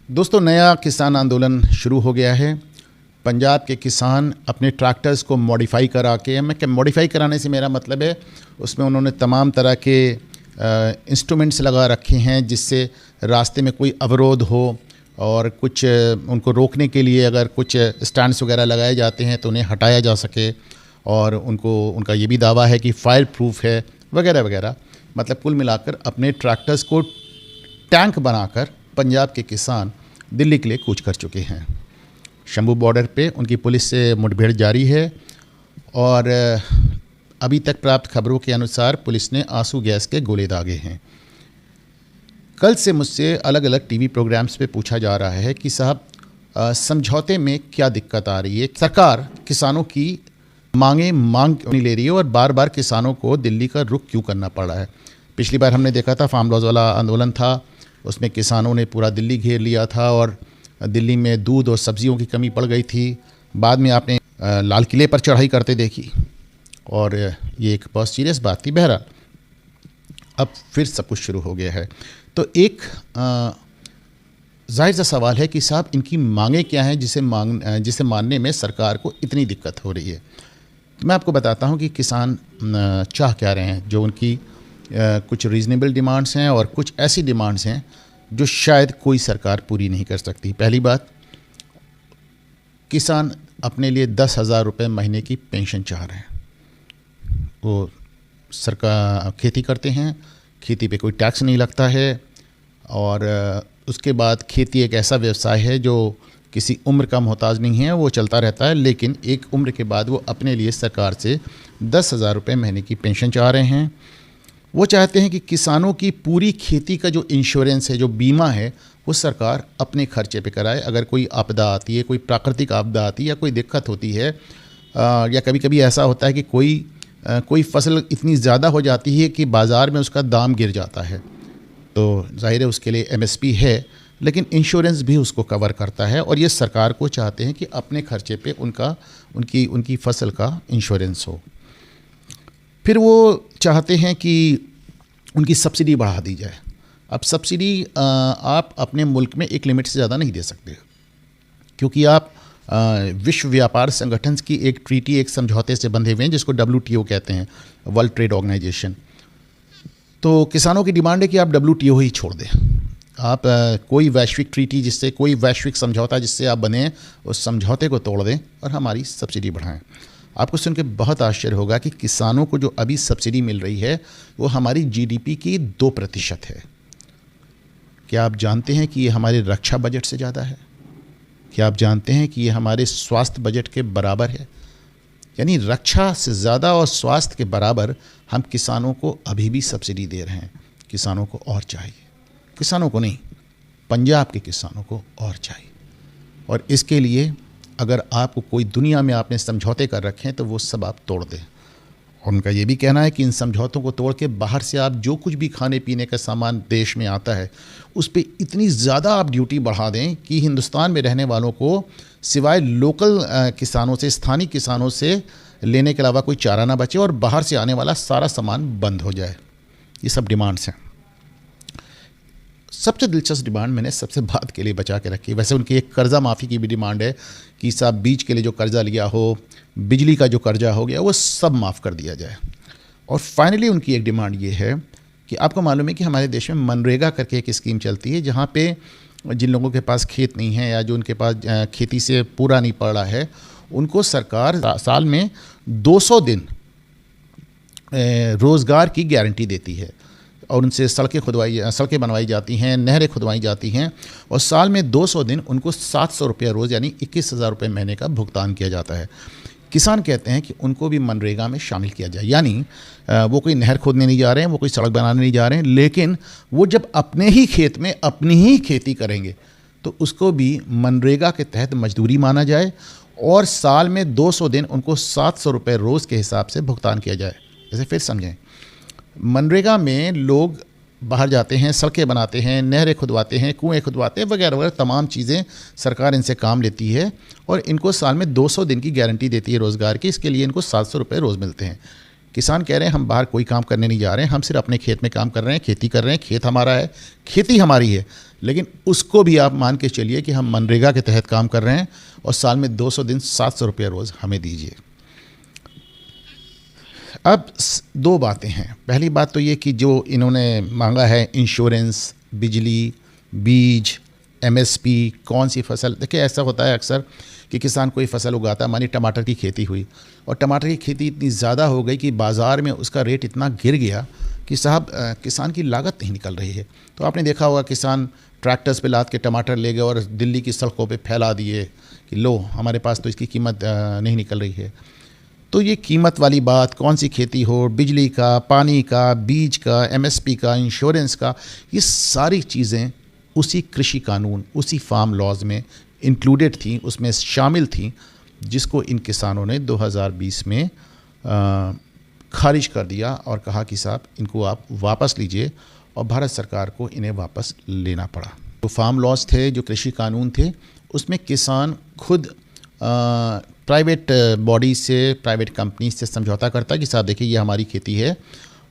दोस्तों, नया किसान आंदोलन शुरू हो गया है। पंजाब के किसान अपने ट्रैक्टर्स को मॉडिफाई करा के, मैं मॉडिफाई कराने से मेरा मतलब है उसमें उन्होंने तमाम तरह के इंस्ट्रूमेंट्स लगा रखे हैं जिससे रास्ते में कोई अवरोध हो और कुछ उनको रोकने के लिए अगर कुछ स्टैंड्स वगैरह लगाए जाते हैं तो उन्हें हटाया जा सके। और उनका ये भी दावा है कि फायर प्रूफ है वगैरह वगैरह। मतलब कुल मिलाकर अपने ट्रैक्टर्स को टैंक बनाकर पंजाब के किसान दिल्ली के लिए कूच कर चुके हैं। शंभू बॉर्डर पे उनकी पुलिस से मुठभेड़ जारी है और अभी तक प्राप्त खबरों के अनुसार पुलिस ने आंसू गैस के गोले दागे हैं। कल से मुझसे अलग अलग टीवी प्रोग्राम्स पे पूछा जा रहा है कि साहब समझौते में क्या दिक्कत आ रही है, सरकार किसानों की मांग नहीं ले रही है और बार बार किसानों को दिल्ली का रुख क्यों करना पड़ रहा है। पिछली बार हमने देखा था फार्म लॉज वाला आंदोलन था, उसमें किसानों ने पूरा दिल्ली घेर लिया था और दिल्ली में दूध और सब्जियों की कमी पड़ गई थी। बाद में आपने लाल किले पर चढ़ाई करते देखी और ये एक बहुत सीरियस बात थी। बहरहाल अब फिर सब कुछ शुरू हो गया है। तो एक जाहिर सा सवाल है कि साहब इनकी मांगें क्या हैं जिसे मानने में सरकार को इतनी दिक्कत हो रही है। तो मैं आपको बताता हूं कि किसान चाह क्या रहे हैं। जो उनकी कुछ रीज़नेबल डिमांड्स हैं और कुछ ऐसी डिमांड्स हैं जो शायद कोई सरकार पूरी नहीं कर सकती। पहली बात, किसान अपने लिए 10,000 रुपये महीने की पेंशन चाह रहे हैं। वो सरकार खेती करते हैं, खेती पे कोई टैक्स नहीं लगता है और उसके बाद खेती एक ऐसा व्यवसाय है जो किसी उम्र का मोहताज नहीं है, वो चलता रहता है। लेकिन एक उम्र के बाद वो अपने लिए सरकार से 10,000 रुपये महीने की पेंशन चाह रहे हैं। वो चाहते हैं कि किसानों की पूरी खेती का जो इंश्योरेंस है, जो बीमा है, वो सरकार अपने खर्चे पे कराए। अगर कोई आपदा आती है, कोई प्राकृतिक आपदा आती है या कोई दिक्कत होती है या कभी कभी ऐसा होता है कि कोई फसल इतनी ज़्यादा हो जाती है कि बाज़ार में उसका दाम गिर जाता है, तो जाहिर है उसके लिए MSP है, लेकिन इंश्योरेंस भी उसको कवर करता है। और ये सरकार को चाहते हैं कि अपने खर्चे पे उनकी फसल का इंश्योरेंस हो। फिर वो चाहते हैं कि उनकी सब्सिडी बढ़ा दी जाए। अब सब्सिडी आप अपने मुल्क में एक लिमिट से ज़्यादा नहीं दे सकते, क्योंकि आप विश्व व्यापार संगठन की एक ट्रीटी, एक समझौते से बंधे हुए हैं जिसको WTO कहते हैं, वर्ल्ड ट्रेड ऑर्गेनाइजेशन। तो किसानों की डिमांड है कि आप WTO ही छोड़ दें। आप कोई वैश्विक ट्रीटी जिससे, कोई वैश्विक समझौता जिससे आप बने, उस समझौते को तोड़ दें और हमारी सब्सिडी बढ़ाएं। आपको सुन के बहुत आश्चर्य होगा कि किसानों को जो अभी सब्सिडी मिल रही है वो हमारी GDP की 2% है। क्या आप जानते हैं कि ये हमारे रक्षा बजट से ज़्यादा है? क्या आप जानते हैं कि ये हमारे स्वास्थ्य बजट के बराबर है? यानी रक्षा से ज़्यादा और स्वास्थ्य के बराबर हम किसानों को अभी भी सब्सिडी दे रहे हैं। किसानों को और चाहिए, किसानों को नहीं, पंजाब के किसानों को और चाहिए। और इसके लिए अगर आपको कोई दुनिया में आपने समझौते कर रखे हैं तो वो सब आप तोड़ दें। उनका ये भी कहना है कि इन समझौतों को तोड़ के बाहर से आप जो कुछ भी खाने पीने का सामान देश में आता है उस पर इतनी ज़्यादा आप ड्यूटी बढ़ा दें कि हिंदुस्तान में रहने वालों को सिवाय लोकल किसानों से, स्थानीय किसानों से लेने के अलावा कोई चारा ना बचे और बाहर से आने वाला सारा सामान बंद हो जाए। ये सब डिमांड्स हैं। सबसे दिलचस्प डिमांड मैंने सबसे बाद के लिए बचा के रखी। वैसे उनकी एक कर्जा माफ़ी की भी डिमांड है कि साहब बीज के लिए जो कर्जा लिया हो, बिजली का जो कर्जा हो गया, वो सब माफ़ कर दिया जाए। और फाइनली उनकी एक डिमांड ये है कि आपको मालूम है कि हमारे देश में मनरेगा करके एक स्कीम चलती है जहाँ पे जिन लोगों के पास खेत नहीं है या जो उनके पास खेती से पूरा नहीं पड़ रहा है, उनको सरकार साल में 200 दिन रोज़गार की गारंटी देती है और उनसे सड़कें बनवाई जाती हैं, नहरें खुदवाई जाती हैं और साल में 200 दिन उनको 700 रुपये रोज़ यानी 21,000 रुपये महीने का भुगतान किया जाता है। किसान कहते हैं कि उनको भी मनरेगा में शामिल किया जाए। यानी वो कोई नहर खोदने नहीं जा रहे हैं, वो कोई सड़क बनाने नहीं जा रहे हैं, लेकिन वो जब अपने ही खेत में अपनी ही खेती करेंगे तो उसको भी मनरेगा के तहत मजदूरी माना जाए और साल में 200 दिन उनको 700 रुपये रोज़ के हिसाब से भुगतान किया जाए। जैसे फिर समझें, मनरेगा में लोग बाहर जाते हैं, सड़कें बनाते हैं, नहरें खुदवाते हैं, कुएं खुदवाते हैं, वगैरह वगैरह तमाम चीज़ें सरकार इनसे काम लेती है और इनको साल में 200 दिन की गारंटी देती है रोज़गार की। इसके लिए इनको 700 रुपये रोज़ मिलते हैं। किसान कह रहे हैं हम बाहर कोई काम करने नहीं जा रहे हैं, हम सिर्फ अपने खेत में काम कर रहे हैं, खेती कर रहे हैं, खेत हमारा है, खेती हमारी है, लेकिन उसको भी आप मान के चलिए कि हम मनरेगा के तहत काम कर रहे हैं और साल में 200 दिन 700 रुपये रोज़ हमें दीजिए। अब दो बातें हैं। पहली बात तो ये कि जो इन्होंने मांगा है इंश्योरेंस, बिजली, बीज, एमएसपी, कौन सी फसल, देखिए ऐसा होता है अक्सर कि किसान कोई फसल उगाता है, मानी टमाटर की खेती हुई और टमाटर की खेती इतनी ज़्यादा हो गई कि बाज़ार में उसका रेट इतना गिर गया कि साहब किसान की लागत नहीं निकल रही है। तो आपने देखा होगा किसान ट्रैक्टर्स पे लाद के टमाटर ले गए और दिल्ली की सड़कों पे फैला दिए कि लो हमारे पास तो इसकी कीमत नहीं निकल रही है। तो ये कीमत वाली बात, कौन सी खेती हो, बिजली का, पानी का, बीज का, एमएसपी का, इंश्योरेंस का, ये सारी चीज़ें उसी कृषि कानून, उसी फार्म लॉज में इंक्लूडेड थी, उसमें शामिल थी, जिसको इन किसानों ने 2020 में खारिज कर दिया और कहा कि साहब इनको आप वापस लीजिए, और भारत सरकार को इन्हें वापस लेना पड़ा। जो फार्म लॉज थे, जो कृषि कानून थे, उसमें किसान खुद प्राइवेट बॉडी से, प्राइवेट कंपनी से समझौता करता है कि साहब देखिए ये हमारी खेती है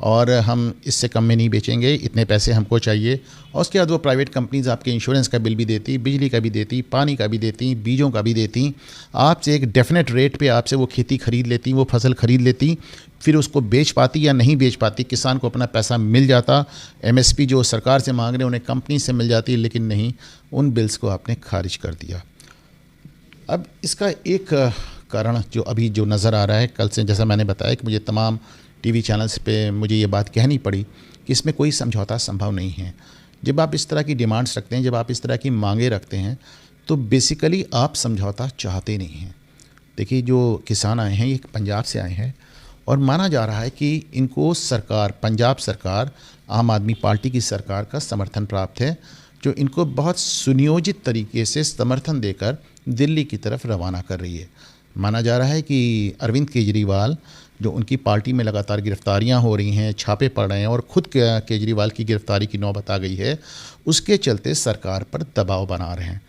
और हम इससे कम में नहीं बेचेंगे, इतने पैसे हमको चाहिए। और उसके बाद वो प्राइवेट कंपनीज आपके इंश्योरेंस का बिल भी देती, बिजली का भी देती, पानी का भी देती, बीजों का भी देती, आपसे एक डेफिनेट रेट पे आपसे वो खेती खरीद लेती, वो फसल खरीद लेती, फिर उसको बेच पाती या नहीं बेच पाती, किसान को अपना पैसा मिल जाता। एमएसपी जो सरकार से मांग रहे हैं उन्हें कंपनी से मिल जाती, लेकिन नहीं, उन बिल्स को आपने खारिज कर दिया। अब इसका एक कारण जो अभी जो नज़र आ रहा है, कल से जैसा मैंने बताया कि मुझे तमाम टीवी चैनल्स पे मुझे ये बात कहनी पड़ी कि इसमें कोई समझौता संभव नहीं है। जब आप इस तरह की डिमांड्स रखते हैं, जब आप इस तरह की मांगे रखते हैं, तो बेसिकली आप समझौता चाहते नहीं हैं। देखिए जो किसान आए हैं ये पंजाब से आए हैं और माना जा रहा है कि इनको सरकार, पंजाब सरकार, आम आदमी पार्टी की सरकार का समर्थन प्राप्त है, जो इनको बहुत सुनियोजित तरीके से समर्थन देकर दिल्ली की तरफ रवाना कर रही है। माना जा रहा है कि अरविंद केजरीवाल, जो उनकी पार्टी में लगातार गिरफ्तारियां हो रही हैं, छापे पड़ रहे हैं और ख़ुद केजरीवाल की गिरफ्तारी की नौबत आ गई है, उसके चलते सरकार पर दबाव बना रहे हैं।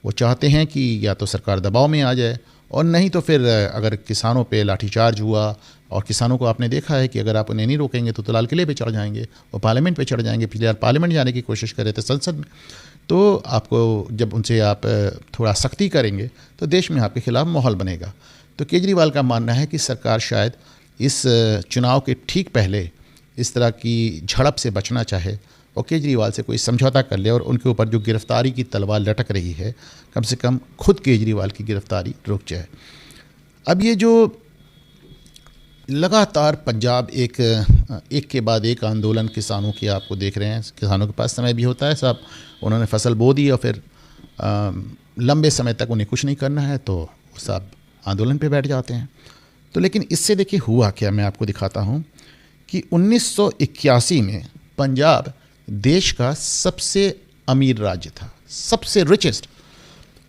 वो चाहते हैं कि या तो सरकार दबाव में आ जाए और नहीं तो फिर अगर किसानों पे लाठीचार्ज हुआ, और किसानों को आपने देखा है कि अगर आप उन्हें नहीं रोकेंगे तो लाल किले पे चढ़ जाएंगे, वो पार्लियामेंट पे चढ़ जाएंगे। पिछले बार पार्लियामेंट जाने की कोशिश कर रहे थे, संसद में। तो आपको जब उनसे आप थोड़ा सख्ती करेंगे तो देश में आपके खिलाफ माहौल बनेगा। तो केजरीवाल का मानना है कि सरकार शायद इस चुनाव के ठीक पहले इस तरह की झड़प से बचना चाहे और केजरीवाल से कोई समझौता कर ले और उनके ऊपर जो गिरफ्तारी की तलवार लटक रही है, कम से कम खुद केजरीवाल की गिरफ्तारी रुक जाए। अब ये जो लगातार पंजाब एक के बाद एक आंदोलन किसानों की आपको देख रहे हैं, किसानों के पास समय भी होता है साहब, उन्होंने फसल बो दी और फिर लंबे समय तक उन्हें कुछ नहीं करना है तो सब आंदोलन पे बैठ जाते हैं। तो लेकिन इससे देखिए हुआ क्या, मैं आपको दिखाता हूँ कि 1981 में पंजाब देश का सबसे अमीर राज्य था, सबसे रिचेस्ट,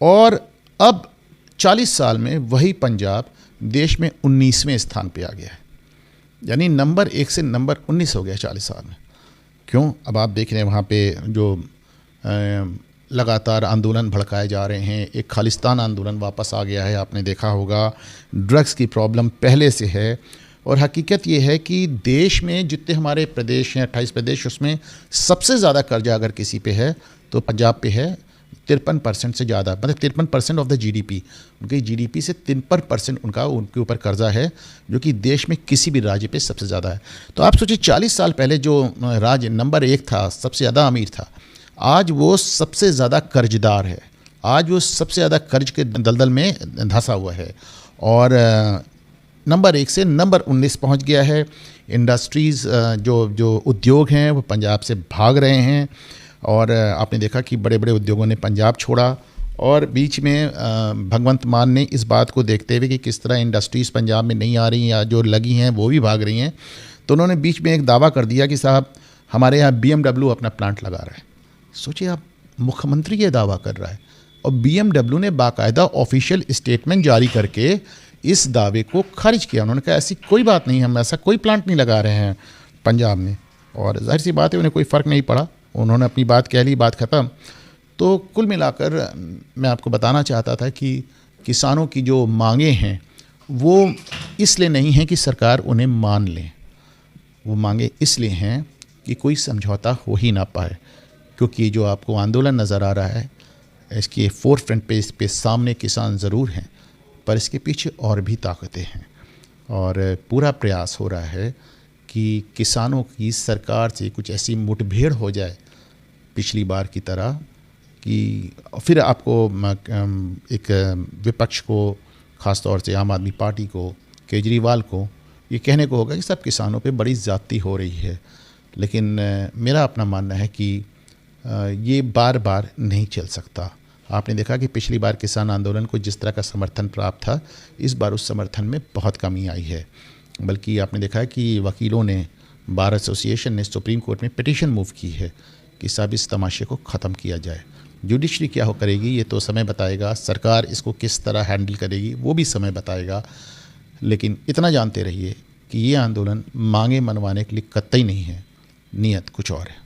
और अब 40 साल में वही पंजाब देश में 19वें स्थान पे आ गया है। यानी नंबर 1 से नंबर 19 हो गया 40 साल में। क्यों? अब आप देख रहे हैं वहाँ पे जो लगातार आंदोलन भड़काए जा रहे हैं, एक खालिस्तान आंदोलन वापस आ गया है, आपने देखा होगा। ड्रग्स की प्रॉब्लम पहले से है, और हकीकत ये है कि देश में जितने हमारे प्रदेश हैं, 28 प्रदेश, उसमें सबसे ज़्यादा कर्जा अगर किसी पे है तो पंजाब पे है। 53% से ज़्यादा, मतलब 53% ऑफ द जीडीपी, उनकी जीडीपी से 53% उनके ऊपर कर्जा है, जो कि देश में किसी भी राज्य पे सबसे ज़्यादा है। तो आप सोचिए 40 साल पहले जो राज्य नंबर 1 था, सबसे ज़्यादा अमीर था, आज वो सबसे ज़्यादा कर्जदार है, आज वो सबसे ज़्यादा कर्ज के दलदल में धंसा हुआ है और नंबर 1 से नंबर 19 पहुंच गया है। इंडस्ट्रीज़ जो उद्योग हैं वो पंजाब से भाग रहे हैं, और आपने देखा कि बड़े बड़े उद्योगों ने पंजाब छोड़ा, और बीच में भगवंत मान ने इस बात को देखते हुए कि किस तरह इंडस्ट्रीज़ पंजाब में नहीं आ रही या जो लगी हैं वो भी भाग रही हैं, तो उन्होंने बीच में एक दावा कर दिया कि साहब हमारे यहाँ BMW अपना प्लांट लगा रहा है। सोचिए आप, मुख्यमंत्री ये दावा कर रहा है और BMW ने बाकायदा ऑफिशियल स्टेटमेंट जारी करके इस दावे को खारिज किया। उन्होंने कहा ऐसी कोई बात नहीं, हम ऐसा कोई प्लांट नहीं लगा रहे हैं पंजाब में, और जाहिर सी बात है उन्हें कोई फ़र्क नहीं पड़ा, उन्होंने अपनी बात कह ली, बात ख़त्म। तो कुल मिलाकर मैं आपको बताना चाहता था कि किसानों की जो मांगे हैं वो इसलिए नहीं है कि सरकार उन्हें मान ले, वो मांगे इसलिए हैं कि कोई समझौता हो ही ना पाए, क्योंकि जो आपको आंदोलन नज़र आ रहा है इसके फोर फ्रंट पे, इस पे सामने किसान ज़रूर हैं, पर इसके पीछे और भी ताकतें हैं और पूरा प्रयास हो रहा है कि किसानों की सरकार से कुछ ऐसी मुठभेड़ हो जाए पिछली बार की तरह कि फिर आपको एक विपक्ष को, ख़ास तौर से आम आदमी पार्टी को, केजरीवाल को ये कहने को होगा कि सब किसानों पे बड़ी ज़्यादती हो रही है। लेकिन मेरा अपना मानना है कि ये बार बार नहीं चल सकता। आपने देखा कि पिछली बार किसान आंदोलन को जिस तरह का समर्थन प्राप्त था, इस बार उस समर्थन में बहुत कमी आई है। बल्कि आपने देखा है कि वकीलों ने, बार एसोसिएशन ने सुप्रीम कोर्ट में पिटीशन मूव की है कि सब इस तमाशे को ख़त्म किया जाए। जुडिशरी क्या हो करेगी ये तो समय बताएगा, सरकार इसको किस तरह हैंडल करेगी वो भी समय बताएगा। लेकिन इतना जानते रहिए कि ये आंदोलन मांगे मनवाने के लिए कतई नहीं है, नीयत कुछ और है।